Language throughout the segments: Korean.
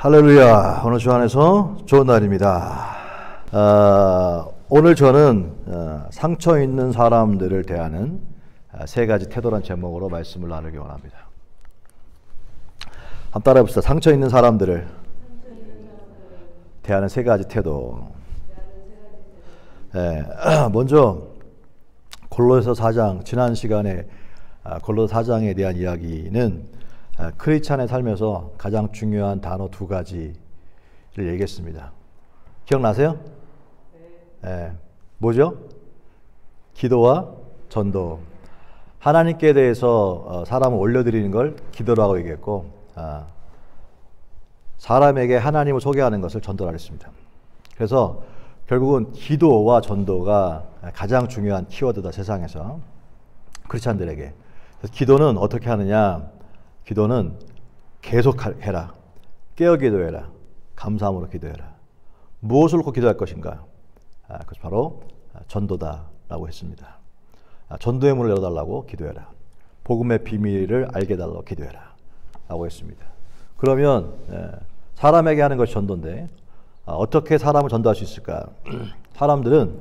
할렐루야. 오늘 주 안에서 좋은 날입니다. 오늘 저는 상처 있는 사람들을 대하는 세 가지 태도란 제목으로 말씀을 나누기 원합니다. 한번 따라해 봅시다. 상처 있는 사람들을 대하는 세 가지 태도. 먼저 골로새 4장, 지난 시간에 골로새 4장에 대한 이야기는 크리스찬의 삶에서 가장 중요한 단어 두 가지를 얘기했습니다. 기억나세요? 네. 뭐죠? 기도와 전도. 하나님께 대해서 사람을 올려드리는 걸 기도라고 얘기했고, 사람에게 하나님을 소개하는 것을 전도라고 했습니다. 그래서 결국은 기도와 전도가 가장 중요한 키워드다, 세상에서. 크리스찬들에게. 기도는 어떻게 하느냐? 기도는 계속 해라. 깨어 기도해라. 감사함으로 기도해라. 무엇을 놓고 기도할 것인가? 그것이 바로 전도다라고 했습니다. 전도의 문을 열어달라고 기도해라. 복음의 비밀을 알게 해달라고 기도해라 라고 했습니다. 그러면 사람에게 하는 것이 전도인데 어떻게 사람을 전도할 수 있을까? 사람들은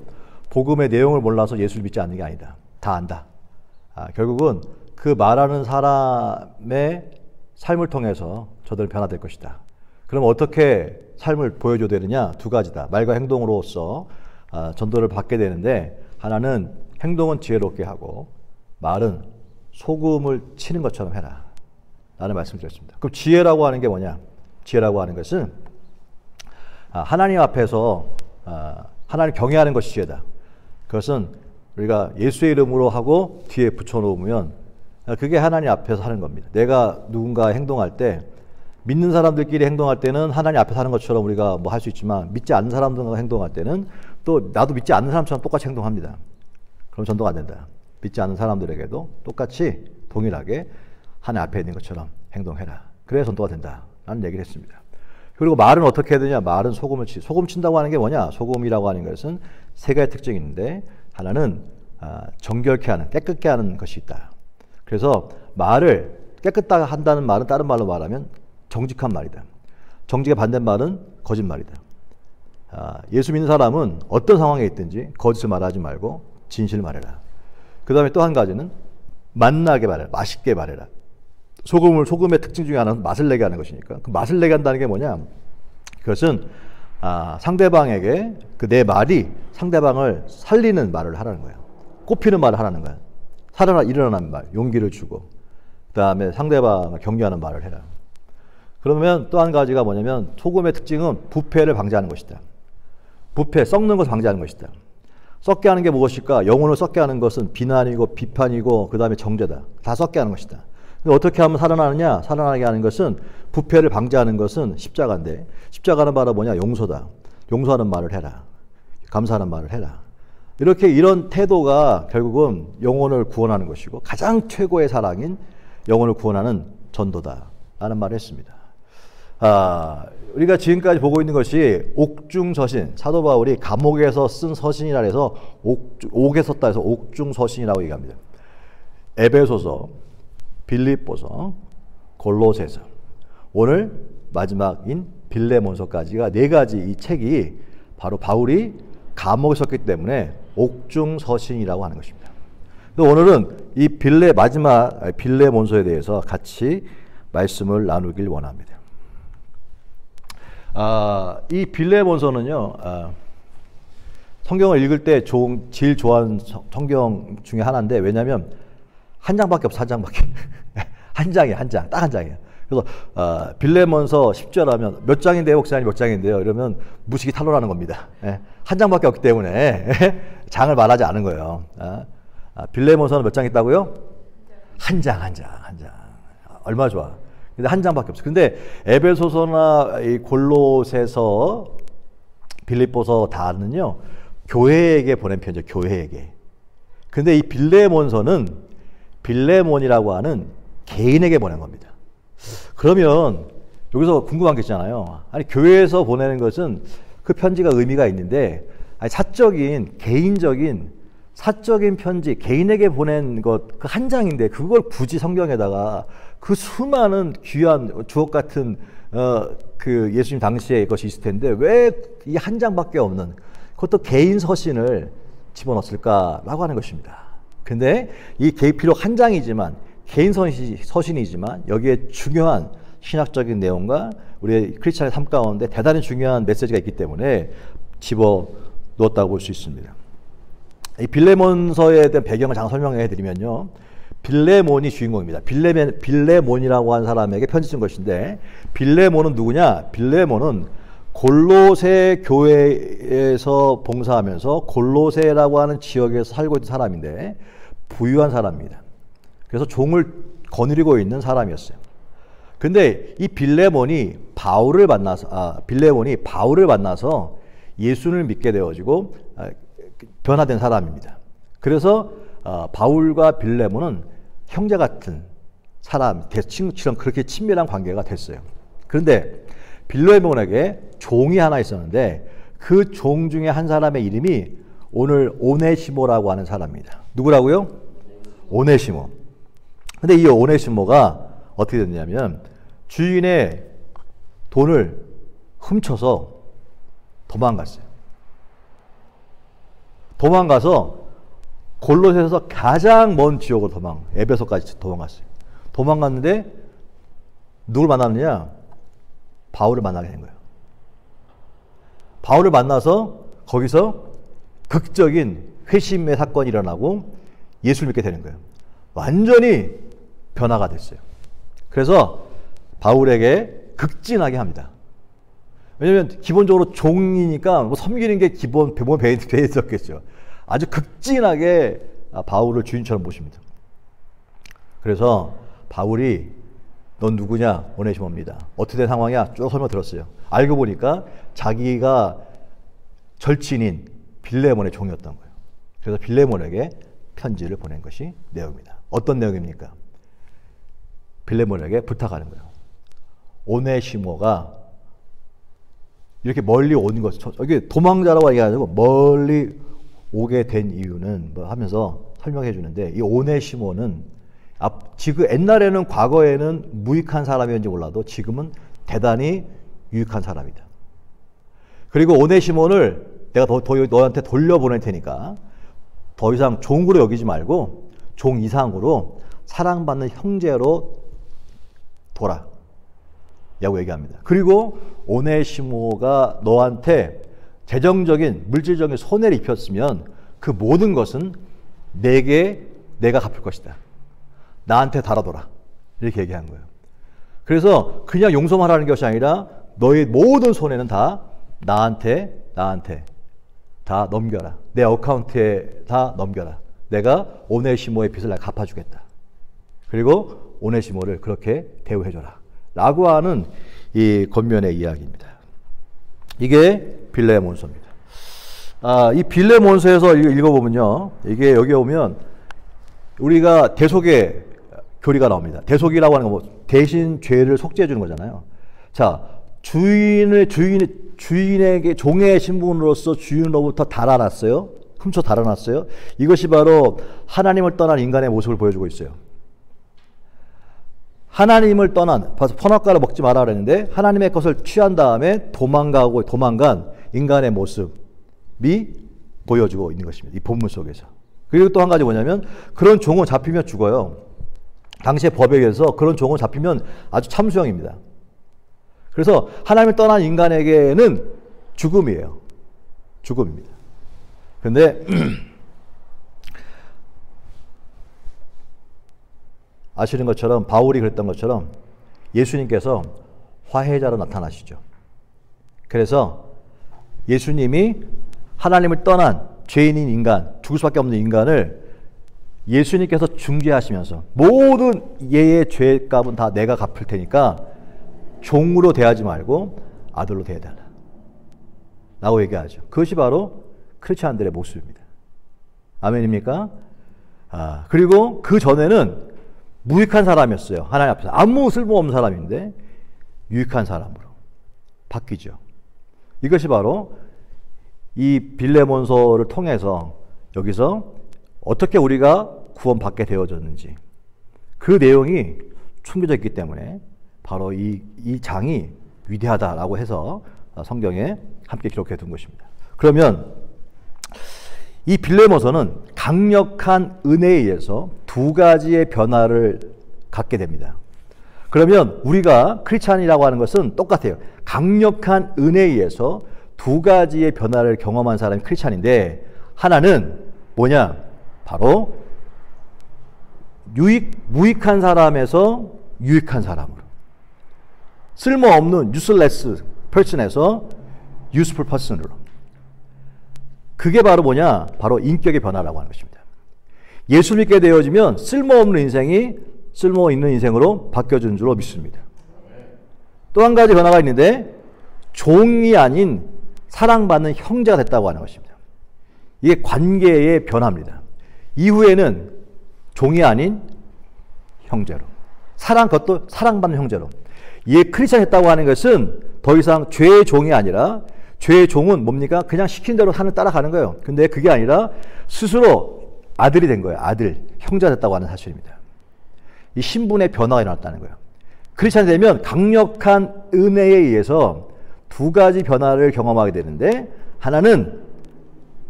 복음의 내용을 몰라서 예수를 믿지 않는 게 아니다. 다 안다. 결국은 그 말하는 사람의 삶을 통해서 저들은 변화될 것이다. 그럼 어떻게 삶을 보여줘야 되느냐? 두 가지다. 말과 행동으로서 전도를 받게 되는데, 하나는 행동은 지혜롭게 하고 말은 소금을 치는 것처럼 해라 라는 말씀을 드렸습니다. 그럼 지혜라고 하는 게 뭐냐? 지혜라고 하는 것은 하나님 앞에서 하나님 경외하는 것이 지혜다. 그것은 우리가 예수의 이름으로 하고 뒤에 붙여놓으면 그게 하나님 앞에서 하는 겁니다. 내가 누군가 행동할 때, 믿는 사람들끼리 행동할 때는 하나님 앞에서 하는 것처럼 우리가 뭐 할 수 있지만, 믿지 않는 사람들과 행동할 때는 또 나도 믿지 않는 사람처럼 똑같이 행동합니다. 그럼 전도가 안 된다. 믿지 않는 사람들에게도 똑같이 동일하게 하나님 앞에 있는 것처럼 행동해라. 그래야 전도가 된다 라는 얘기를 했습니다. 그리고 말은 어떻게 해야 되냐? 말은 소금 친다고 하는 게 뭐냐? 소금이라고 하는 것은 세 가지 특징이 있는데, 하나는 정결케 하는, 깨끗게 하는 것이 있다. 그래서 말을 깨끗하게 한다는 말은 다른 말로 말하면 정직한 말이다. 정직의 반대말은 거짓말이다. 예수 믿는 사람은 어떤 상황에 있든지 거짓을 말하지 말고 진실을 말해라. 그 다음에 또 한 가지는 맛나게 말해라. 맛있게 말해라. 소금의 특징 중에 하나는 맛을 내게 하는 것이니까. 그 맛을 내게 한다는 게 뭐냐? 그것은 상대방에게 내 말이 상대방을 살리는 말을 하라는 거예요. 꼽히는 말을 하라는 거예요. 살아나 일어나는 말, 용기를 주고, 그 다음에 상대방을 격려하는 말을 해라. 그러면 또 한 가지가 뭐냐면, 소금의 특징은 부패를 방지하는 것이다. 부패, 썩는 것을 방지하는 것이다. 썩게 하는 게 무엇일까? 영혼을 썩게 하는 것은 비난이고 비판이고 그 다음에 정죄다. 다 썩게 하는 것이다. 어떻게 하면 살아나느냐? 살아나게 하는 것은, 부패를 방지하는 것은 십자가인데, 십자가는 바로 뭐냐? 용서다. 용서하는 말을 해라. 감사하는 말을 해라. 이런 태도가 결국은 영혼을 구원하는 것이고, 가장 최고의 사랑인 영혼을 구원하는 전도다라는 말을 했습니다. 우리가 지금까지 보고 있는 것이 옥중서신, 사도 바울이 감옥에서 쓴 서신이라 해서 옥에 썼다 해서 옥중서신이라고 얘기합니다. 에베소서, 빌립보서, 골로새서, 오늘 마지막인 빌레몬서까지가 네 가지 이 책이 바로 바울이 감옥에 썼기 때문에 옥중서신이라고 하는 것입니다. 오늘은 이 마지막 빌레몬서에 대해서 같이 말씀을 나누길 원합니다. 이 빌레몬서는요, 성경을 읽을 때 제일 좋아하는 성경 중에 하나인데, 왜냐하면 한 장밖에 없어. 한 장밖에. 한 장이에요. 한 장. 딱 한 장이에요. 그래서 빌레몬서 10절 하면 몇 장인데요, 목사님 몇 장인데요? 이러면 무식이 탄로나는 겁니다. 한 장밖에 없기 때문에 장을 말하지 않은 거예요. 빌레몬서는 몇 장 있다고요? 한 장. 얼마나 좋아. 근데 한 장밖에 없어요. 근데 에베소서나 이 골로새서, 빌립보서 다는요, 교회에게 보낸 편이죠. 교회에게. 근데 이 빌레몬서는 빌레몬이라고 하는 개인에게 보낸 겁니다. 그러면 여기서 궁금한 게 있잖아요. 아니, 교회에서 보내는 것은 그 편지가 의미가 있는데, 아니, 사적인 개인적인 사적인 편지, 개인에게 보낸 것 그 한 장인데 그걸 굳이 성경에다가 그 수많은 귀한 주옥 같은 그 예수님 당시에 것이 있을 텐데 왜 이 한 장밖에 없는 그것도 개인 서신을 집어넣었을까라고 하는 것입니다. 근데 이 비록 한 장이지만 개인 서신이지만 여기에 중요한 신학적인 내용과 우리의 크리스찬의 삶 가운데 대단히 중요한 메시지가 있기 때문에 집어넣었다고 볼 수 있습니다. 이 빌레몬서에 대한 배경을 잠깐 설명해 드리면요. 빌레몬이 주인공입니다. 빌레몬이라고 하는 사람에게 편지 쓴 것인데 빌레몬은 누구냐? 빌레몬은 골로새 교회에서 봉사하면서 골로새라고 하는 지역에서 살고 있는 사람인데 부유한 사람입니다. 그래서 종을 거느리고 있는 사람이었어요. 근데 이 빌레몬이 바울을 만나서 예수를 믿게 되어지고 변화된 사람입니다. 그래서 바울과 빌레몬은 형제 같은 사람, 친구처럼 그렇게 친밀한 관계가 됐어요. 그런데 빌레몬에게 종이 하나 있었는데 그 종 중에 한 사람의 이름이 오늘 오네시모라고 하는 사람입니다. 누구라고요? 오네시모. 근데 이 오네시모가 어떻게 됐냐면 주인의 돈을 훔쳐서 도망갔어요. 도망가서 골로새에서 가장 먼 지역으로 에베소까지 도망갔어요. 도망갔는데 누굴 만났느냐? 바울을 만나게 된 거예요. 바울을 만나서 거기서 극적인 회심의 사건이 일어나고 예수를 믿게 되는 거예요. 완전히 변화가 됐어요. 그래서 바울에게 극진하게 합니다. 왜냐하면 기본적으로 종이니까 뭐 섬기는 게 기본 배에 있었겠죠. 아주 극진하게 바울을 주인처럼 모십니다. 그래서 바울이 넌 누구냐? 오네시모입니다. 어떻게 된 상황이야? 쭉 설명 들었어요. 알고 보니까 자기가 절친인 빌레몬의 종이었던 거예요. 그래서 빌레몬에게 편지를 보낸 것이 내용입니다. 어떤 내용입니까? 빌레몬에게 부탁하는 거예요. 오네시모가 이렇게 멀리 온 것, 이게 도망자라고 얘기 아니고 멀리 오게 된 이유는 뭐 하면서 설명해 주는데 이 오네시모는 지금 옛날에는 과거에는 무익한 사람이었는지 몰라도 지금은 대단히 유익한 사람이다. 그리고 오네시모를 내가 너한테 돌려보낼 테니까 더 이상 종으로 여기지 말고 종 이상으로 사랑받는 형제로 둬라 라고 얘기합니다. 그리고 오네시모가 너한테 재정적인 물질적인 손해를 입혔으면 그 모든 것은 내가 갚을 것이다. 나한테 달아둬라. 이렇게 얘기한 거예요. 그래서 그냥 용서만 하는 것이 아니라 너의 모든 손해는 다 나한테 다 넘겨라. 내 어카운트에 다 넘겨라. 내가 오네시모의 빚을 내가 갚아주겠다. 그리고 오네시모를 그렇게 대우해줘라. 라고 하는 이 권면의 이야기입니다. 이게 빌레몬서입니다. 이 빌레몬서에서 읽어보면요. 이게 여기 오면 우리가 대속의 교리가 나옵니다. 대속이라고 하는 건 뭐 대신 죄를 속죄해 주는 거잖아요. 자, 주인에게 종의 신분으로서 주인으로부터 달아났어요. 훔쳐 달아났어요. 이것이 바로 하나님을 떠난 인간의 모습을 보여주고 있어요. 하나님을 떠난, 선악과를 먹지 마라 그랬는데 하나님의 것을 취한 다음에 도망간 인간의 모습이 보여주고 있는 것입니다. 이 본문 속에서. 그리고 또 한 가지 뭐냐면 그런 종은 잡히면 죽어요. 당시의 법에 의해서 그런 종은 잡히면 아주 참수형입니다. 그래서 하나님을 떠난 인간에게는 죽음이에요. 죽음입니다. 그런데 아시는 것처럼 바울이 그랬던 것처럼 예수님께서 화해자로 나타나시죠. 그래서 예수님이 하나님을 떠난 죄인인 인간, 죽을 수밖에 없는 인간을 예수님께서 중재하시면서 모든 얘의 죄값은 다 내가 갚을 테니까 종으로 대하지 말고 아들로 대해달라 라고 얘기하죠. 그것이 바로 크리스찬들의 모습입니다. 아멘입니까? 그리고 그 전에는 무익한 사람이었어요. 하나님 앞에서 아무 쓸모없는 사람인데 유익한 사람으로 바뀌죠. 이것이 바로 이 빌레몬서를 통해서 여기서 어떻게 우리가 구원받게 되어졌는지 그 내용이 숨겨져 있기 때문에 바로 이 장이 위대하다라고 해서 성경에 함께 기록해 둔 것입니다. 그러면 이 빌레몬서는 강력한 은혜에 의해서 두 가지의 변화를 갖게 됩니다. 그러면 우리가 크리스찬이라고 하는 것은 똑같아요. 강력한 은혜에 의해서 두 가지의 변화를 경험한 사람이 크리스찬인데, 하나는 뭐냐? 바로 무익한 사람에서 유익한 사람으로, 쓸모없는 useless person에서 useful person으로. 그게 바로 뭐냐? 바로 인격의 변화라고 하는 것입니다. 예수 믿게 되어지면 쓸모없는 인생이 쓸모 있는 인생으로 바뀌어진 줄로 믿습니다. 또 한 가지 변화가 있는데, 종이 아닌 사랑받는 형제가 됐다고 하는 것입니다. 이게 관계의 변화입니다. 이후에는 종이 아닌 형제로, 그것도 사랑받는 형제로. 이게 크리스찬 했다고 하는 것은 더 이상 죄의 종이 아니라, 죄의 종은 뭡니까? 그냥 시킨 대로 따라가는 거예요. 근데 그게 아니라 스스로 아들이 된 거예요. 아들, 형제가 됐다고 하는 사실입니다. 이 신분의 변화가 일어났다는 거예요. 크리스찬이 되면 강력한 은혜에 의해서 두 가지 변화를 경험하게 되는데, 하나는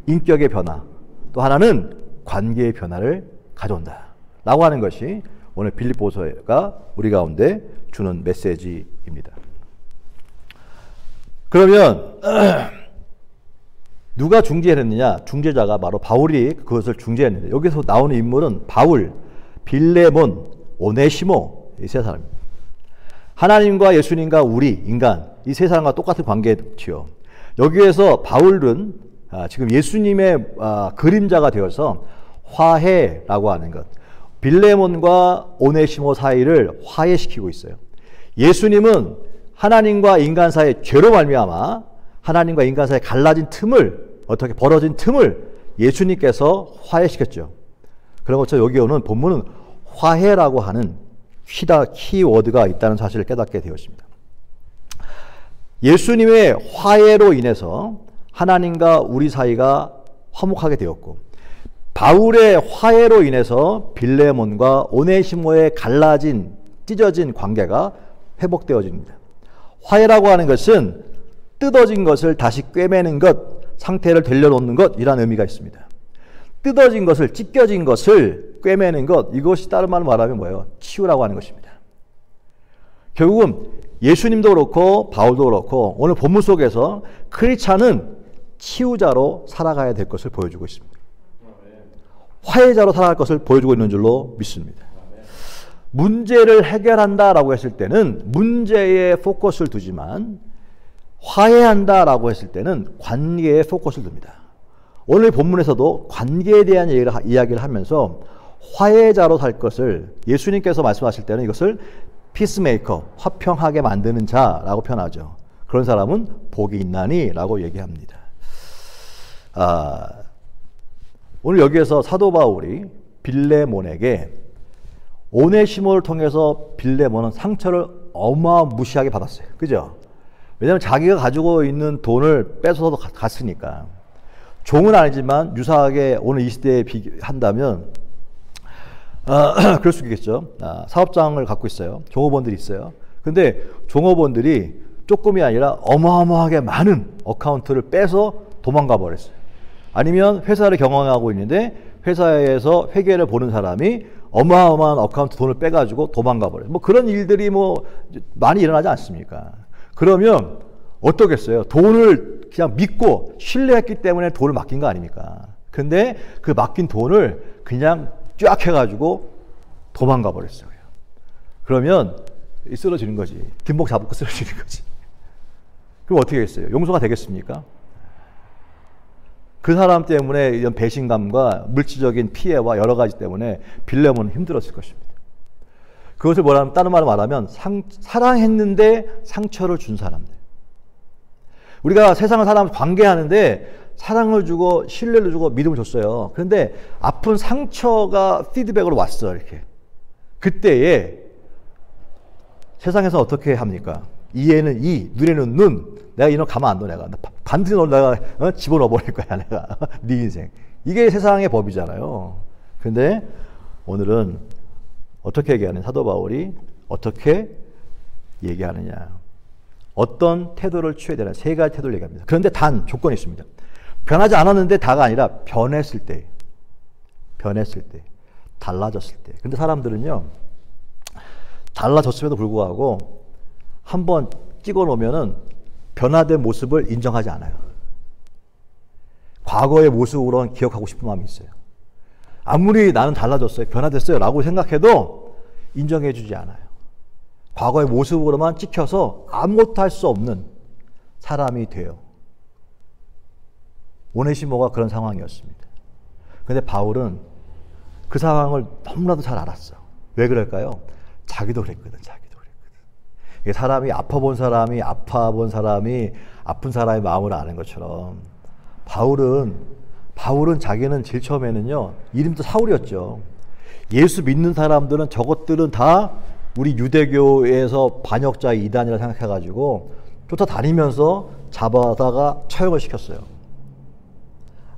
인격의 변화, 또 하나는 관계의 변화를 가져온다 라고 하는 것이 오늘 빌립보서가 우리 가운데 주는 메시지입니다. 그러면 누가 중재했느냐? 중재자가 바로 바울이 그것을 중재했는데, 여기서 나오는 인물은 바울, 빌레몬, 오네시모, 이 세 사람입니다. 하나님과 예수님과 우리 인간, 이 세 사람과 똑같은 관계지요. 여기에서 바울은 지금 예수님의 그림자가 되어서 화해라고 하는 것, 빌레몬과 오네시모 사이를 화해시키고 있어요. 예수님은 하나님과 인간 사이의 죄로 말미암아 하나님과 인간 사이에 갈라진 틈을, 어떻게 벌어진 틈을 예수님께서 화해시켰죠. 그런 것처럼 여기 오는 본문은 화해라고 하는 키워드가 있다는 사실을 깨닫게 되었습니다. 예수님의 화해로 인해서 하나님과 우리 사이가 화목하게 되었고, 바울의 화해로 인해서 빌레몬과 오네시모의 갈라진, 찢어진 관계가 회복되어집니다. 화해라고 하는 것은 뜯어진 것을 다시 꿰매는 것, 상태를 되려놓는 것이라는 의미가 있습니다. 뜯어진 것을, 찢겨진 것을 꿰매는 것, 이것이 다른 말로 말하면 뭐예요? 치유라고 하는 것입니다. 결국은 예수님도 그렇고 바울도 그렇고 오늘 본문 속에서 크리스찬은 치유자로 살아가야 될 것을 보여주고 있습니다. 화해자로 살아갈 것을 보여주고 있는 줄로 믿습니다. 문제를 해결한다라고 했을 때는 문제에 포커스를 두지만, 화해한다라고 했을 때는 관계에 포커스를 둡니다. 오늘 본문에서도 관계에 대한 이야기를 하면서 화해자로 살 것을, 예수님께서 말씀하실 때는 이것을 피스메이커, 화평하게 만드는 자라고 표현하죠. 그런 사람은 복이 있나니 라고 얘기합니다. 오늘 여기에서 사도 바울이 빌레몬에게, 오네시모를 통해서 빌레몬은 상처를 어마무시하게 받았어요. 그죠? 왜냐하면 자기가 가지고 있는 돈을 뺏어서 갔으니까. 종은 아니지만 유사하게 오늘 이 시대에 비한다면 그럴 수 있겠죠. 사업장을 갖고 있어요. 종업원들이 있어요. 근데 종업원들이 조금이 아니라 어마어마하게 많은 어카운트를 빼서 도망가 버렸어요. 아니면 회사를 경영하고 있는데 회사에서 회계를 보는 사람이 어마어마한 어카운트 돈을 빼가지고 도망가 버려요. 뭐 그런 일들이 많이 일어나지 않습니까? 그러면 어떻겠어요? 돈을 그냥 믿고 신뢰했기 때문에 돈을 맡긴 거 아닙니까? 근데 그 맡긴 돈을 그냥 쫙 해가지고 도망가 버렸어요. 그러면 쓰러지는 거지. 뒷목 잡고 쓰러지는 거지. 그럼 어떻게 하겠어요? 용서가 되겠습니까? 그 사람 때문에 이런 배신감과 물질적인 피해와 여러 가지 때문에 빌레몬은 힘들었을 것입니다. 그것을 다른 말로 말하면 사랑했는데 상처를 준 사람들. 우리가 세상을 사람 관계하는데 사랑을 주고 신뢰를 주고 믿음을 줬어요. 그런데 아픈 상처가 피드백으로 왔어. 이렇게. 그때에 세상에서 어떻게 합니까? 이에는 이, 눈에는 눈. 내가 이놈 가만 안 둬. 내가 반드시 너 내가 집어넣어 버릴 거야. 내가 네 인생. 이게 세상의 법이잖아요. 근데 오늘은 어떻게 얘기하는 사도 바울이 어떻게 얘기하느냐. 어떤 태도를 취해야 되나. 세 가지 태도를 얘기합니다. 그런데 단 조건이 있습니다. 변하지 않았는데 다가 아니라 변했을 때. 변했을 때. 달라졌을 때. 근데 사람들은요. 달라졌음에도 불구하고 한번 찍어 놓으면은 변화된 모습을 인정하지 않아요. 과거의 모습으로는 기억하고 싶은 마음이 있어요. 아무리 나는 달라졌어요. 변화됐어요. 라고 생각해도 인정해 주지 않아요. 과거의 모습으로만 찍혀서 아무것도 할 수 없는 사람이 돼요. 오네시모가 그런 상황이었습니다. 근데 바울은 그 상황을 너무나도 잘 알았어. 왜 그럴까요? 자기도 그랬거든. 이게 사람이 아파본 사람이 아파본 사람이 아픈 사람의 마음을 아는 것처럼 바울은 자기는 제일 처음에는요. 이름도 사울이었죠. 예수 믿는 사람들은 저것들은 다 우리 유대교에서 반역자 이단이라 생각해가지고 쫓아다니면서 잡아다가 처형을 시켰어요.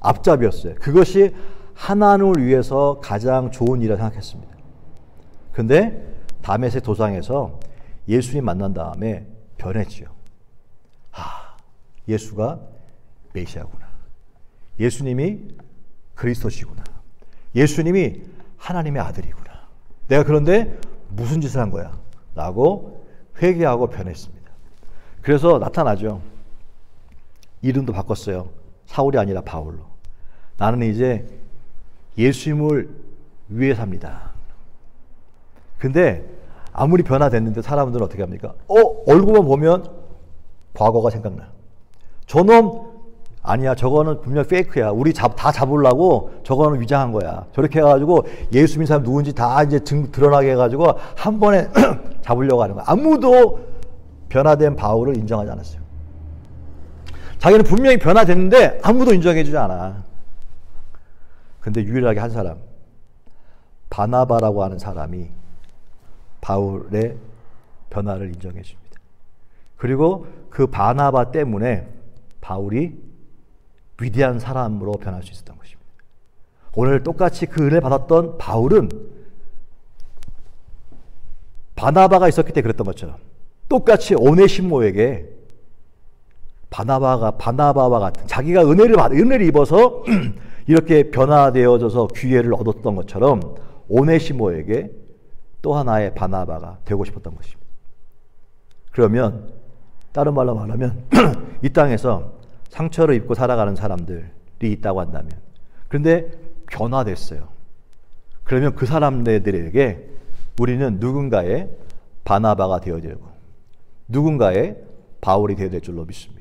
앞잡이였어요. 그것이 하나님을 위해서 가장 좋은 일이라 생각했습니다. 근데 다메섹 도상에서 예수님 만난 다음에 변했지요. 예수가 메시아구나. 예수님이 그리스도시구나. 예수님이 하나님의 아들이구나. 내가 그런데 무슨 짓을 한 거야? 라고 회개하고 변했습니다. 그래서 나타나죠. 이름도 바꿨어요. 사울이 아니라 바울로. 나는 이제 예수님을 위해 삽니다. 근데 아무리 변화됐는데 사람들은 어떻게 합니까? 얼굴만 보면 과거가 생각나. 저놈 아니야. 저거는 분명 페이크야. 우리 다 잡으려고 저거는 위장한 거야. 저렇게 해가지고 예수 믿는 사람 누군지 다 이제 드러나게 해가지고 한 번에 잡으려고 하는 거야. 아무도 변화된 바울을 인정하지 않았어요. 자기는 분명히 변화됐는데 아무도 인정해주지 않아. 근데 유일하게 한 사람, 바나바라고 하는 사람이 바울의 변화를 인정해 줍니다. 그리고 그 바나바 때문에 바울이 위대한 사람으로 변할 수 있었던 것입니다. 오늘 똑같이 그 은혜 받았던 바울은 바나바가 있었기 때문에 그랬던 것처럼 똑같이 오네시모에게 바나바와 같은 자기가 은혜를 입어서 이렇게 변화되어져서 기회를 얻었던 것처럼 오네시모에게 또 하나의 바나바가 되고 싶었던 것입니다. 그러면 다른 말로 말하면 이 땅에서 상처를 입고 살아가는 사람들이 있다고 한다면 그런데 변화됐어요. 그러면 그 사람들에게 우리는 누군가의 바나바가 되어야 되고 누군가의 바울이 되어야 될 줄로 믿습니다.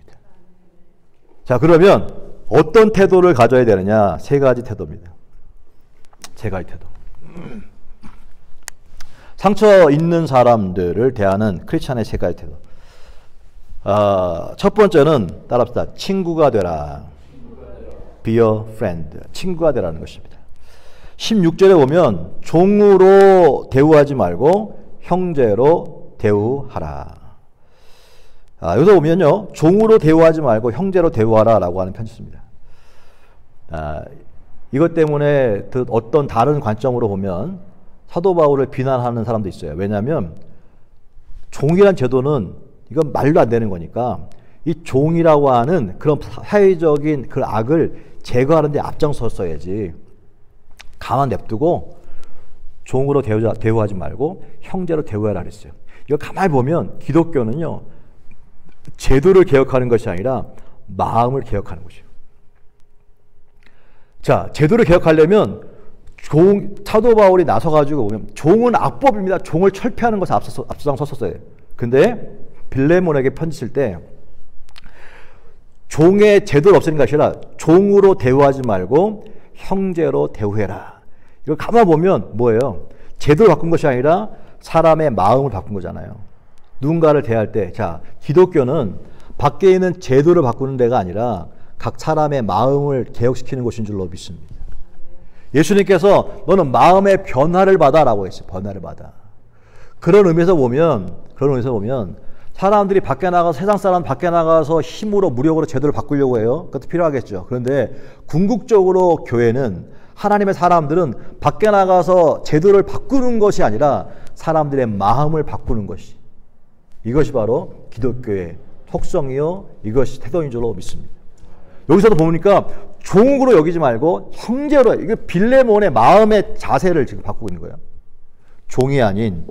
자, 그러면 어떤 태도를 가져야 되느냐? 세 가지 태도입니다. 세 가지 태도. 상처 있는 사람들을 대하는 크리스찬의 세 가지 태도. 첫 번째는 따라합시다. 친구가 되라. Be a friend. 친구가 되라는 것입니다. 16절에 보면 종으로 대우하지 말고 형제로 대우하라. 여기서 보면요. 종으로 대우하지 말고 형제로 대우하라 라고 하는 편지 씁니다. 이것 때문에 어떤 다른 관점으로 보면 사도 바울을 비난하는 사람도 있어요. 왜냐하면 종이란 제도는 이건 말도 안 되는 거니까 이 종이라고 하는 그런 사회적인 그 악을 제거하는 데 앞장섰어야지 가만 냅두고 종으로 대우하지 말고 형제로 대우하라 그랬어요. 이거 가만히 보면 기독교는요. 제도를 개혁하는 것이 아니라 마음을 개혁하는 것이에요. 자, 제도를 개혁하려면 사도 바울이 나서가지고 보면 종은 악법입니다. 종을 철폐하는 것에 앞장섰었어요. 근데 빌레몬에게 편지 쓸 때 종의 제도를 없애는 것이 아니라 종으로 대우하지 말고 형제로 대우해라. 이걸 가만 보면 뭐예요? 제도를 바꾼 것이 아니라 사람의 마음을 바꾼 거잖아요. 누군가를 대할 때, 자, 기독교는 밖에 있는 제도를 바꾸는 데가 아니라 각 사람의 마음을 개혁시키는 곳인 줄로 믿습니다. 예수님께서 너는 마음의 변화를 받아라고 했어요. 변화를 받아. 그런 의미에서 보면 사람들이 밖에 나가서 세상 사람 밖에 나가서 힘으로 무력으로 제도를 바꾸려고 해요. 그것도 필요하겠죠. 그런데 궁극적으로 교회는 하나님의 사람들은 밖에 나가서 제도를 바꾸는 것이 아니라 사람들의 마음을 바꾸는 것이, 이것이 바로 기독교의 속성이요, 이것이 태도인 줄로 믿습니다. 여기서도 보니까 종으로 여기지 말고 형제로, 이게 빌레몬의 마음의 자세를 지금 바꾸고 있는 거예요. 종이 아닌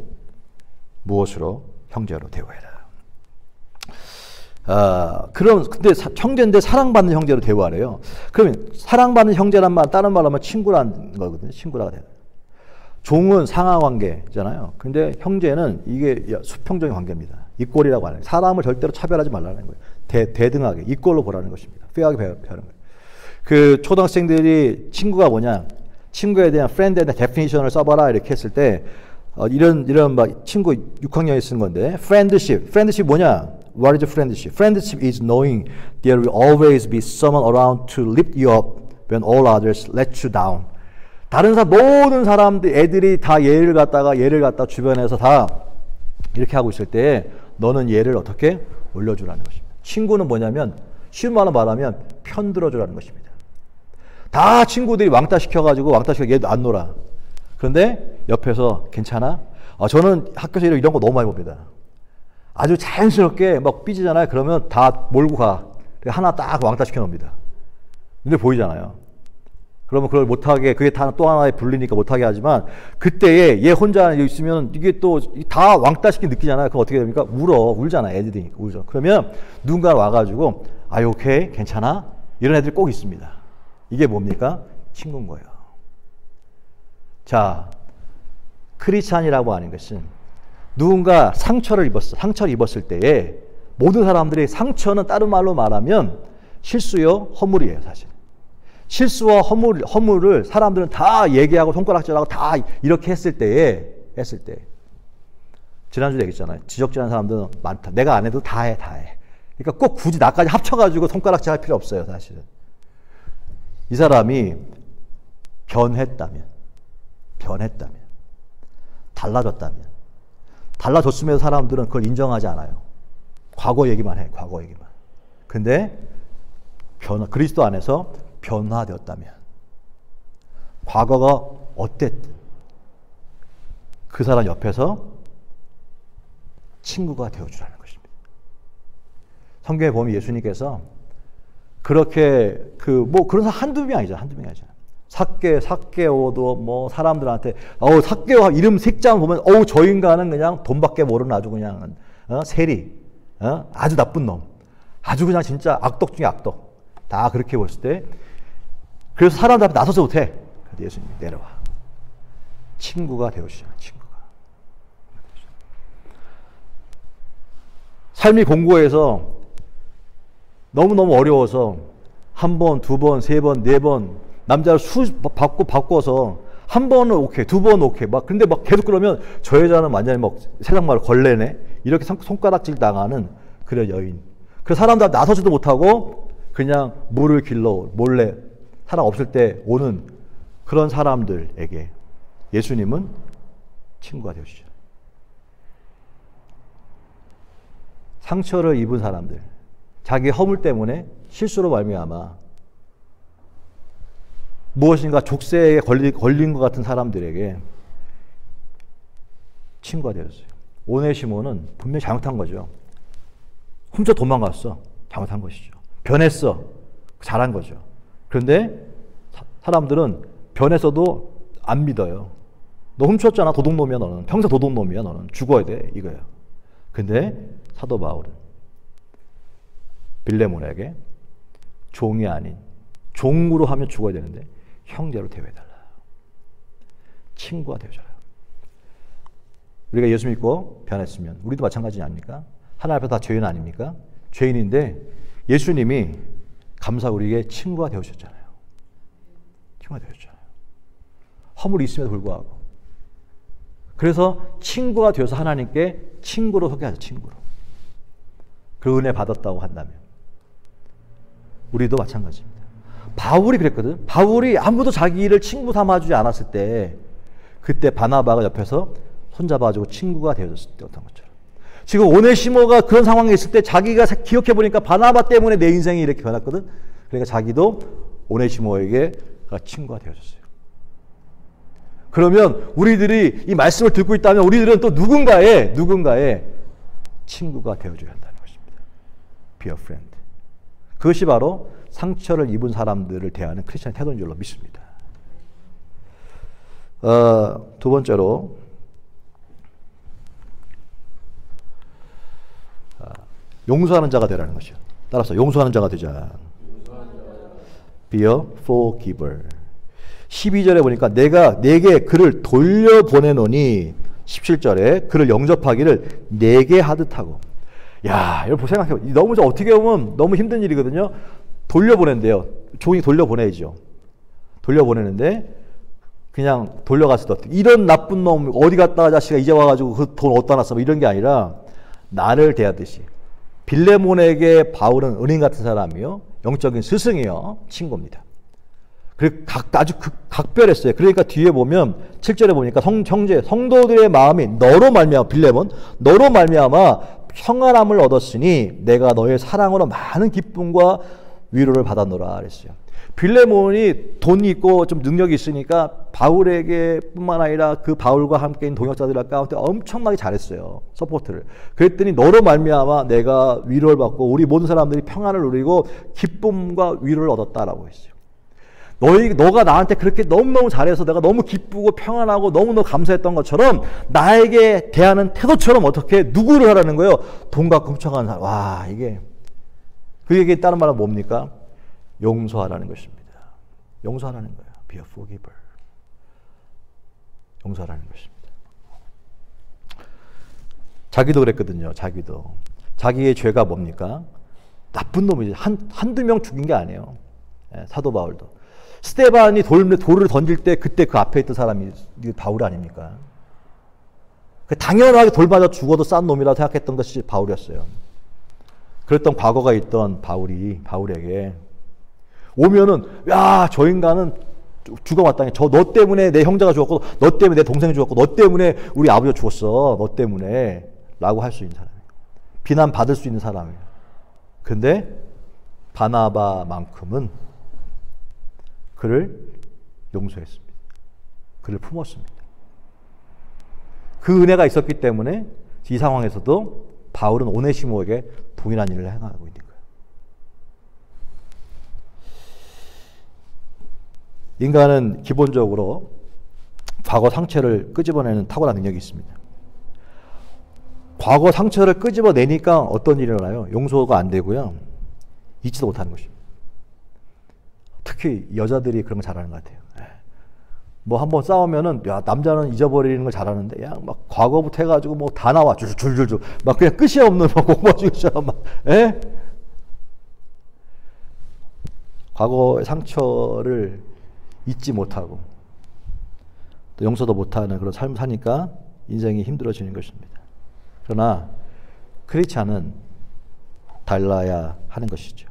무엇으로? 형제로 대우해라. 근데 형제인데 사랑받는 형제로 대우하래요. 그러면 사랑받는 형제란 말, 다른 말로 하면 친구라는 거거든요. 친구라고 돼요. 종은 상하관계잖아요. 근데 형제는 이게 수평적인 관계입니다. 이꼴이라고 하는 거예요. 사람을 절대로 차별하지 말라는 거예요. 대등하게, 이꼴로 보라는 것입니다. 페어하게 배우는 거예요. 그 초등학생들이 친구가 뭐냐, 친구에 대한 friend에 대한 definition을 써봐라 이렇게 했을 때 이런 막 친구 6학년이 쓴 건데, friendship 뭐냐? What is friendship? Friendship is knowing there will always be someone around to lift you up when all others let you down. 다른 모든 사람들, 애들이 다 얘를 갖다 주변에서 다 이렇게 하고 있을 때 너는 얘를 어떻게 올려주라는 것입니다. 친구는 뭐냐면, 쉬운 말로 말하면 편 들어주라는 것입니다. 다 친구들이 왕따 시켜가지고 얘도 안 놀아. 그런데 옆에서 괜찮아? 저는 학교에서 이런 거 너무 많이 봅니다. 아주 자연스럽게 막 삐지잖아요. 그러면 다 몰고 가. 하나 딱 왕따 시켜놓습니다. 근데 보이잖아요. 그러면 그걸 못하게, 그게 다 또 하나의 분리니까 못하게 하지만, 그때에 얘 혼자 있으면 이게 또 다 왕따 시킨 느끼잖아요. 그럼 어떻게 됩니까? 울잖아요. 애들이 울죠. 그러면 누군가 와가지고, 오케이, 괜찮아? 이런 애들이 꼭 있습니다. 이게 뭡니까? 친구인 거예요. 자, 크리스찬이라고 하는 것은 누군가 상처를 입었을 때에 모든 사람들이 상처는 다른 말로 말하면 실수요, 허물이에요, 사실. 실수와 허물을 사람들은 다 얘기하고 손가락질하고 다 이렇게 했을 때 지난주에 얘기했잖아요. 지적질하는 사람들은 많다. 내가 안 해도 다 해. 그러니까 꼭 굳이 나까지 합쳐가지고 손가락질 할 필요 없어요, 사실은. 이 사람이 변했다면, 달라졌음에도 사람들은 그걸 인정하지 않아요. 과거 얘기만 해, 과거 얘기만. 근데 그리스도 안에서 변화되었다면, 과거가 어땠든 그 사람 옆에서 친구가 되어주라는 것입니다. 성경에 보면 예수님께서 그렇게 그런 사람 한두 명이 아니잖아요. 삭개오도 사람들한테 삭개오 이름 색자만 보면 저 인간은 그냥 돈밖에 모르는 아주 그냥 세리, 아주 나쁜 놈, 아주 그냥 진짜 악독 중에 악독, 다 그렇게 봤을 때, 그래서 사람들 앞에 나서지 못해. 그래서 예수님이 내려와 친구가 되어주잖아요. 친구가. 삶이 공고해서 너무너무 어려워서 한 번, 두 번, 세 번, 네 번 남자를 바꿔서 한 번은 오케이, 두 번은 오케이. 근데 계속 그러면 저 여자는 완전히 세상 말로 걸레네. 이렇게 손가락질 당하는 그런 여인. 그 사람들 나서지도 못하고 그냥 물을 길러 몰래 사람 없을 때 오는 그런 사람들에게 예수님은 친구가 되어주죠. 상처를 입은 사람들, 자기 허물 때문에 실수로 말미암아 무엇인가 족쇄에 걸린 것 같은 사람들에게 친구가 되었어요. 오네시모는 분명히 잘못한 거죠. 훔쳐 도망갔어. 잘못한 것이죠. 변했어. 잘한 거죠. 그런데 사람들은 변했어도 안 믿어요. 너 훔쳤잖아. 도둑놈이야 너는. 평생 도둑놈이야 너는. 죽어야 돼. 이거예요. 근데 사도 바울은 빌레몬에게 종이 아닌, 종으로 하면 죽어야 되는데 형제로 대우해달라. 친구가 되어줘요. 우리가 예수 믿고 변했으면 우리도 마찬가지 아닙니까? 하나님 앞에 다 죄인 아닙니까? 죄인인데 예수님이 감사하고 우리에게 친구가 되어주셨잖아요. 친구가 되어주셨잖아요. 허물이 있음에도 불구하고. 그래서 친구가 되어서 하나님께 친구로 소개하죠. 친구로. 그 은혜 받았다고 한다면 우리도 마찬가지입니다. 바울이 그랬거든. 바울이 아무도 자기 일을 친구 삼아주지 않았을 때 그때 바나바가 옆에서 손잡아주고 친구가 되어줬을 때 어떤 것처럼. 지금 오네시모가 그런 상황에 있을 때 자기가 기억해보니까 바나바 때문에 내 인생이 이렇게 변했거든. 그러니까 자기도 오네시모에게 친구가 되어줬어요. 그러면 우리들이 이 말씀을 듣고 있다면 우리들은 또 누군가의 친구가 되어줘야 한다는 것입니다. Be a friend. 그것이 바로 상처를 입은 사람들을 대하는 크리스천의 태도인 줄로 믿습니다. 두 번째로 용서하는 자가 되라는 것이요. 따라서 용서하는 자가 되자. Be a forgiver. 12절에 보니까 내가 내게 그를 돌려보내노니 17절에 그를 영접하기를 내게 하듯 하고. 야, 여러분 생각해요. 너무 어떻게 보면 너무 힘든 일이거든요. 돌려보낸대요. 종이 돌려보내야죠. 돌려보내는데 그냥 돌려갔을 때 이런 나쁜 놈 어디 갔다가 자식아 이제 와가지고 그 돈 어디다 놨어 이런 게 아니라 나를 대하듯이. 빌레몬에게 바울은 은인 같은 사람이요, 영적인 스승이요, 친구입니다. 그리고 아주 각별했어요. 그러니까 뒤에 보면 7절에 보니까 형제 성도들의 마음이 너로 말미암아 빌레몬 너로 말미암아 평안함을 얻었으니 내가 너의 사랑으로 많은 기쁨과 위로를 받았노라 그랬어요. 빌레몬이 돈이 있고 좀 능력이 있으니까 바울에게 뿐만 아니라 그 바울과 함께 있는 동역자들 가운데 엄청나게 잘했어요. 서포트를. 그랬더니 너로 말미암아 내가 위로를 받고 우리 모든 사람들이 평안을 누리고 기쁨과 위로를 얻었다라고 했어요. 너가 나한테 그렇게 너무너무 잘해서 내가 너무 기쁘고 평안하고 너무너무 감사했던 것처럼 나에게 대하는 태도처럼 어떻게 누구를 하라는 거예요? 돈 갖고 훔쳐가는 사람. 와, 이게 그 얘기에 따른 말은 뭡니까? 용서하라는 것입니다. 용서하라는 거예요. Be a forgiver. 용서하라는 것입니다. 자기도 그랬거든요. 자기도. 자기의 죄가 뭡니까? 나쁜 놈이지. 한두 명 죽인 게 아니에요. 사도 바울도. 스데반이 돌을 던질 때 그때 그 앞에 있던 사람이 바울 아닙니까? 당연하게 돌 맞아 죽어도 싼 놈이라고 생각했던 것이 바울이었어요. 그랬던 과거가 있던 바울에게 오면은 야, 저 인간은 죽어왔다니. 너 때문에 내 형제가 죽었고 너 때문에 내 동생이 죽었고 너 때문에 우리 아버지가 죽었어. 너 때문에 라고 할 수 있는 사람이에요. 비난받을 수 있는 사람이에요. 근데 바나바만큼은 그를 용서했습니다. 그를 품었습니다. 그 은혜가 있었기 때문에 이 상황에서도 바울은 오네시모에게 동일한 일을 행하고 있는 거예요. 인간은 기본적으로 과거 상처를 끄집어내는 탁월한 능력이 있습니다. 과거 상처를 끄집어내니까 어떤 일이 일어나요? 용서가 안 되고요. 잊지도 못하는 것입니다. 특히 여자들이 그런 거 잘하는 것 같아요. 뭐 한번 싸우면은 야, 남자는 잊어버리는 걸 잘하는데 야, 막 과거부터 해가지고 뭐 다 나와 줄줄줄 막 그냥 끝이 없는 막 공부하시처럼 막 과거의 상처를 잊지 못하고 또 용서도 못하는 그런 삶을 사니까 인생이 힘들어지는 것입니다. 그러나 크리스찬은 달라야 하는 것이죠.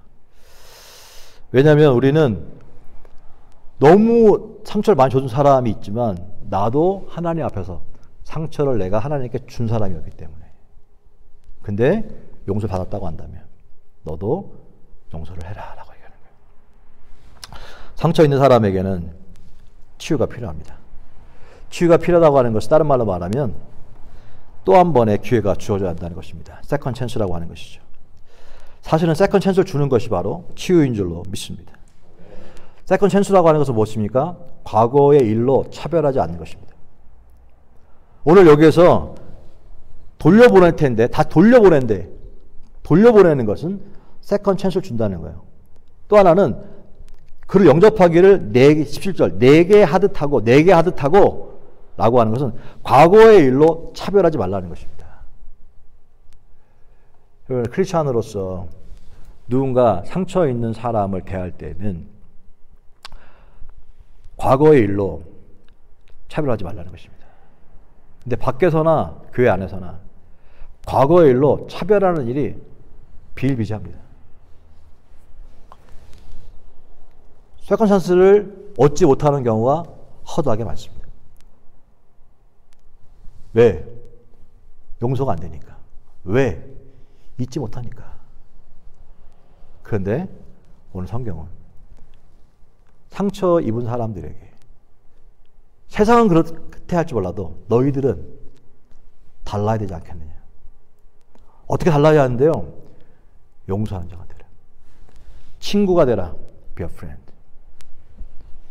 왜냐하면 우리는 너무 상처를 많이 준 사람이 있지만 나도 하나님 앞에서 상처를 내가 하나님께 준 사람이었기 때문에. 근데 용서를 받았다고 한다면 너도 용서를 해라 라고 얘기하는 거예요. 상처 있는 사람에게는 치유가 필요합니다. 치유가 필요하다고 하는 것은 다른 말로 말하면 또 한 번의 기회가 주어져야 한다는 것입니다. 세컨 찬스라고 하는 것이죠. 사실은 세컨 찬스를 주는 것이 바로 치유인 줄로 믿습니다. 세컨 찬스라고 하는 것은 무엇입니까? 과거의 일로 차별하지 않는 것입니다. 오늘 여기에서 돌려보낼 텐데 다 돌려보낸데 돌려보내는 것은 세컨 찬스를 준다는 거예요. 또 하나는 그를 영접하기를 17절 내게 하듯 하고 라고 하는 것은 과거의 일로 차별하지 말라는 것입니다. 크리스찬으로서 누군가 상처 있는 사람을 대할 때는 과거의 일로 차별하지 말라는 것입니다. 근데 밖에서나 교회 안에서나 과거의 일로 차별하는 일이 비일비재합니다. 세컨 찬스를 얻지 못하는 경우가 허다하게 많습니다. 왜? 용서가 안 되니까. 왜? 잊지 못하니까. 그런데 오늘 성경은 상처 입은 사람들에게 세상은 그렇게 할지 몰라도 너희들은 달라야 되지 않겠느냐. 어떻게 달라야 하는데요? 용서하는 자가 되라. 친구가 되라. Be a friend.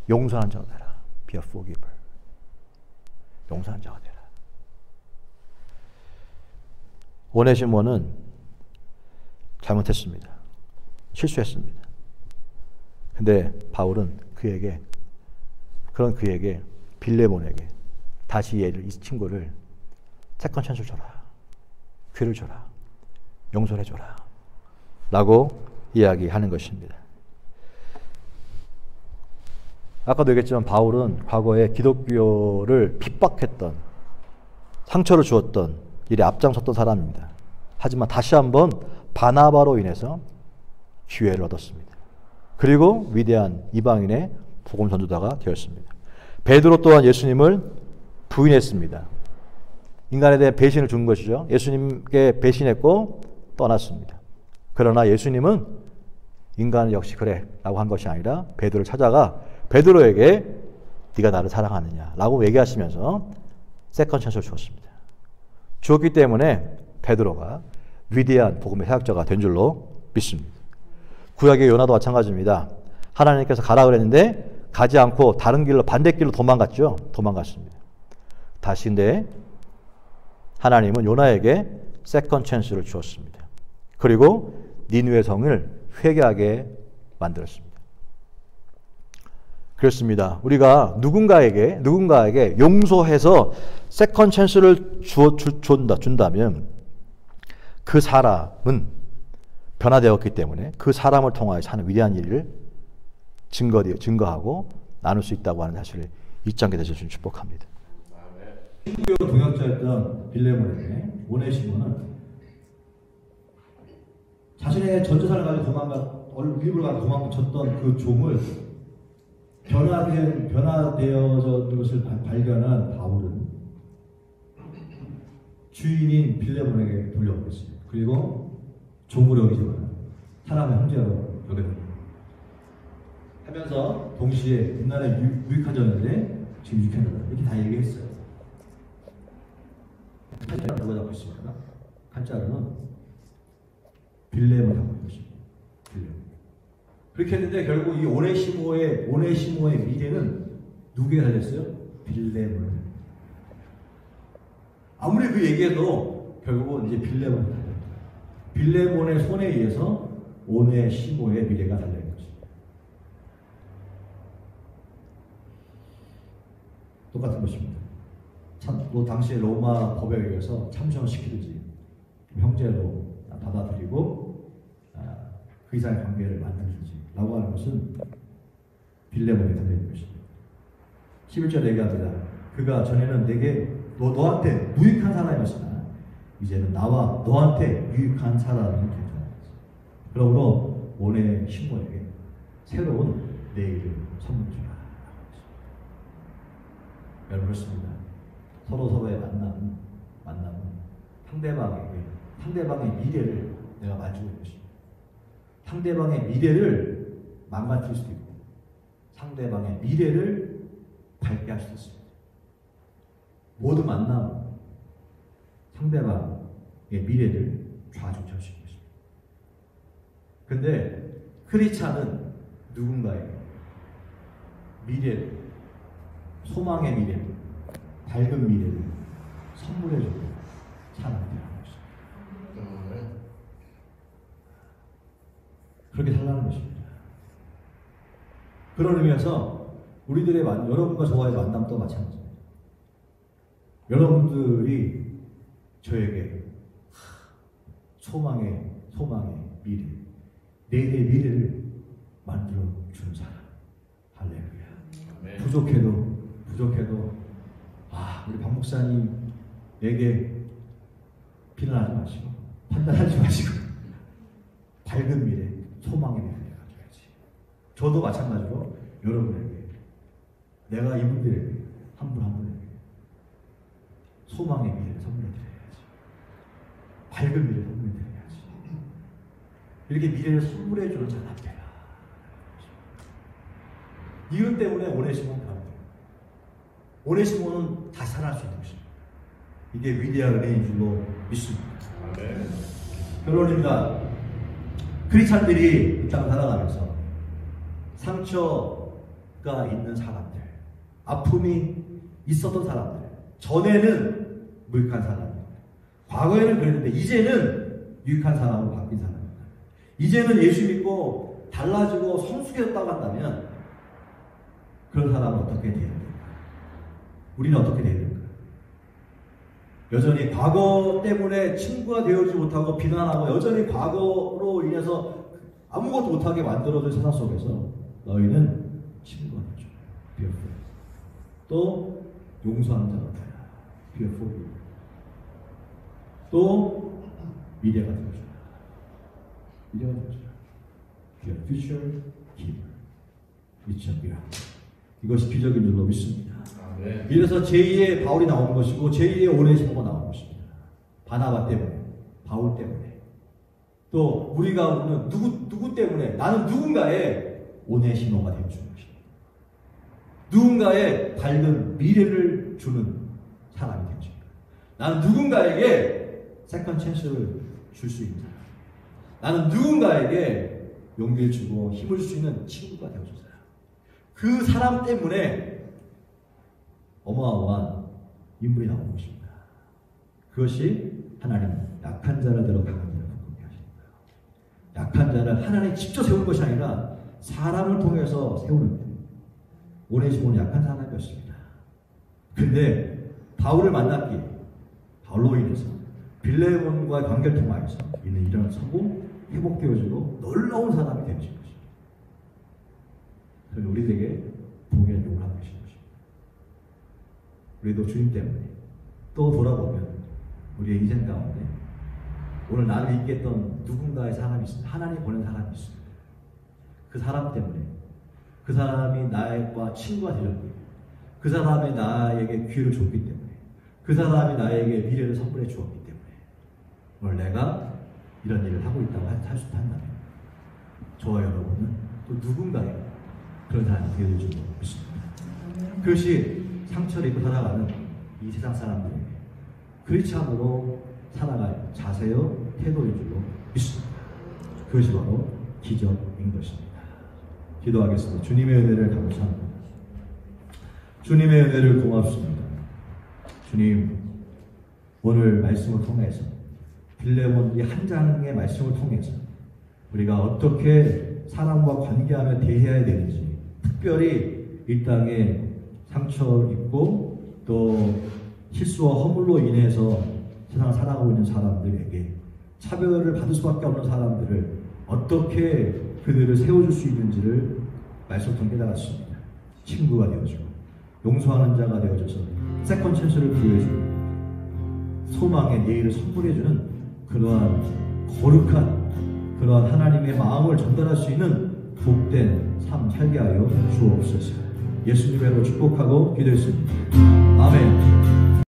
용서하는 자가 되라. Be a forgiver. 용서하는 자가 되라. 오네시모는 잘못했습니다. 실수했습니다. 근데 바울은 그에게 빌레몬에게 다시 이 친구를 세컨 찬스를 줘라. 귀를 줘라. 용서를 해줘라. 라고 이야기하는 것입니다. 아까도 얘기했지만 바울은 과거에 기독교를 핍박했던, 상처를 주었던 일에 앞장섰던 사람입니다. 하지만 다시 한번 바나바로 인해서 기회를 얻었습니다. 그리고 위대한 이방인의 복음 전도자가 되었습니다. 베드로 또한 예수님을 부인했습니다. 인간에 대해 배신을 준 것이죠. 예수님께 배신했고 떠났습니다. 그러나 예수님은 인간은 역시 그래 라고 한 것이 아니라 베드로를 찾아가 베드로에게 네가 나를 사랑하느냐 라고 얘기하시면서 세컨 찬스를 주었습니다. 주었기 때문에 베드로가 위대한 복음의 사역자가 된 줄로 믿습니다. 구약의 요나도 마찬가지입니다. 하나님께서 가라 그랬는데 가지 않고 다른 길로 반대길로 도망갔죠. 도망갔습니다. 다시 근데 하나님은 요나에게 세컨 찬스를 주었습니다. 그리고 니느웨 성을 회개하게 만들었습니다. 그렇습니다. 우리가 누군가에게 용서해서 세컨 찬스를 준다면 그 사람은 변화되었기 때문에 그 사람을 통하여 하는 위대한 일을 증거하고 나눌 수 있다고 하는 사실을 잊지 않게 되셔서 축복합니다. 신구요 동역자였던 빌레몬에게 오네시모는 자신의 전재산을 가지고 일부러 가지고 도망쳤던 그 종을 변화되어진 것을 발견한 바울은 주인인 빌레몬에게 돌려보냈습니다. 그리고 종으로 여기지만 사람의 형제로 여겨듭니다. 하면서 동시에 옛날에 유익하졌는데 지금 유익해졌다 이렇게 다 얘기했어요. 칼자루는 누가 잡고 있습니까? 칼자루는 빌레몬이 잡고 있는 것입니다. 빌레몬. 그렇게 했는데 결국 이 오네시모의 미래는 누구에게 달렸어요? 빌레몬. 아무리 그 얘기해도 결국은 이제 빌레몬이 달려요. 빌레몬의 손에 의해서 오네시모의 미래가 달려있는 것입니다. 똑같은 것입니다. 당시에 로마 법에 의해서 참전을 시키든지 형제로 받아들이고 그 이상의 관계를 만들든지 라고 하는 것은 빌레몬에 달려있는 것입니다. 11절에 얘기합니다. 그가 전에는 내게 너한테 무익한 사람이었으나 이제는 나와 너한테 유익한 사람이 되었다. 그러므로 오네시모에게 새로운 내일을 선물해 주라. 여러분 그렇습니다. 서로의 만남은 상대방의 미래를 내가 만지고 있는 것입니다. 상대방의 미래를 망가뜨릴 수도 있고 상대방의 미래를 밝게 할 수도 있습니다. 모든 만남은 상대방의 미래를 좌지우지할 수 있는 것입니다. 그런데 크리스찬은 누군가에게 미래를, 소망의 미래를, 밝은 미래를 선물해주고 살아가는 것입니다. 그렇게 살라는 것입니다. 그런 의미에서 여러분과 저와의 만남도 마찬가지입니다. 여러분들이 저에게 소망의 미래, 내일의 미래를 만들어주는 사람. 할렐루야. 부족해도 우리 박 목사님에게 비난하지 마시고 판단하지 마시고 밝은 미래, 소망의 미래를 가져야지. 저도 마찬가지로 여러분에게 내가 이분들에게 한 분 한 분에게 소망의 미래를 선물해드려야지. 밝은 미래를 선물해드려야지. 이렇게 미래를 선물해주는 사람 되라. 이것 때문에 오네시모는 변합니다. 오네시모는 다시 살아날 수 있는 것입니다. 이게 위대한 은혜인 줄로 믿습니다. 결론입니다. 크리스찬들이 이 땅을 살아가면서 상처가 있는 사람들, 아픔이 있었던 사람들, 전에는 무익한 사람입니다. 과거에는 그랬는데 이제는 유익한 사람으로 바뀐 사람입니다. 이제는 예수 믿고 달라지고 성숙해졌다고 한다면 그런 사람은 어떻게 되는 될까? 우리는 어떻게 되는 될까? 여전히 과거 때문에 친구가 되어주지 못하고 비난하고 여전히 과거로 인해서 아무것도 못하게 만들어진 세상 속에서 너희는 친구가 되죠. Fearful. 또 용서하는 자가 되라. Fearful. 또 미래가 되어주라. 미래가 되어주라. Your future keeper. 미천비라. 이것이 기적인 줄로 믿습니다. 이래서 제2의 바울이 나오는 것이고 제2의 오네시모가 나오는 것입니다. 바나바 때문에, 바울 때문에, 또 우리가 오는 누구 때문에 나는 누군가의 오네시모가 되어 주는 것입니다. 누군가의 밝은 미래를 주는 사람이 되어 줍니다. 나는 누군가에게 세컨 찬스를 줄 수 있는 사람. 나는 누군가에게 용기를 주고 힘을 줄 수 있는 친구가 되어 준 사람. 그 사람 때문에 어마어마한 인물이 나오는 것입니다. 그것이 하나님 약한 자를 들어 강한 자를 부끄럽게 하시는 거예요. 약한 자를 하나님 직접 세운 것이 아니라 사람을 통해서 세우는 거예요. 오네시모는 약한 사람이었습니다. 근데 바울을 만났기에 바울로 인해서 빌레몬과의 관계를 통하여서 이는 일어서고 회복되어지고 놀라운 사람이 되어진 것입니다. 그래서 우리에게 복의 욕을 하고 계신 것입니다. 우리도 주님 때문에 또 돌아보면 우리의 인생 가운데 오늘 나를 있게 했던 누군가의 사람이 있습니다. 하나님 보낸 사람이 있습니다. 그 사람 때문에 그 사람이 나와 친구가 되었고 그 사람이 나에게 기회를 줬기 때문에 그 사람이 나에게 미래를 선물해 주었기 때문에 오늘 내가 이런 일을 하고 있다고 할 수 있다면 저와 여러분은 또 누군가의 그런 사람이 되어줄 줄 믿습니다. 그것이 상처를 입고 살아가는 이 세상 사람들에게 크리스찬으로 살아갈 자세요, 태도인 줄로 믿습니다. 그것이 바로 기적인 것입니다. 기도하겠습니다. 주님의 은혜를 감사합니다. 주님의 은혜를 고맙습니다. 주님, 오늘 말씀을 통해서 빌레몬 이 한 장의 말씀을 통해서 우리가 어떻게 사람과 관계하며 대해야 되는지, 특별히 이 땅에 상처를 입고 또 실수와 허물로 인해서 세상을 살아가고 있는 사람들에게 차별을 받을 수밖에 없는 사람들을 어떻게 그들을 세워줄 수 있는지를 말씀 통해 깨달았습니다. 친구가 되어주고 용서하는 자가 되어줘서 세컨 찬스를 부여해주고 소망의 내일을 선물해주는 그러한 거룩한 그러한 하나님의 마음을 전달할 수 있는 복된 삶 살게 하여 주옵소서. 예수님으로 축복하고 기도했습니다. 아멘.